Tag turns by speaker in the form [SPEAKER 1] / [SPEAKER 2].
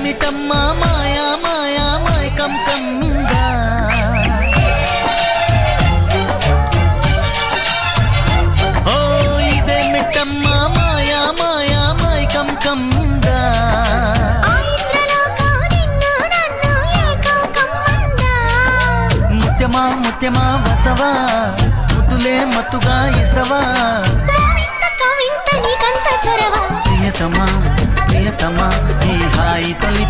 [SPEAKER 1] ఇదేమిటమ్మ మాయా మాయా మైకం కమ్మిందా ఓ ఇదేమిటమ్మ మాయా మాయా మైకం కమ్మిందా ముత్యమా ముత్యమా వస్తవా ముద్దులే మత్తుగా ఇస్తవా ప్రియతమా ప్రియతమా ఈ హాయి తొలి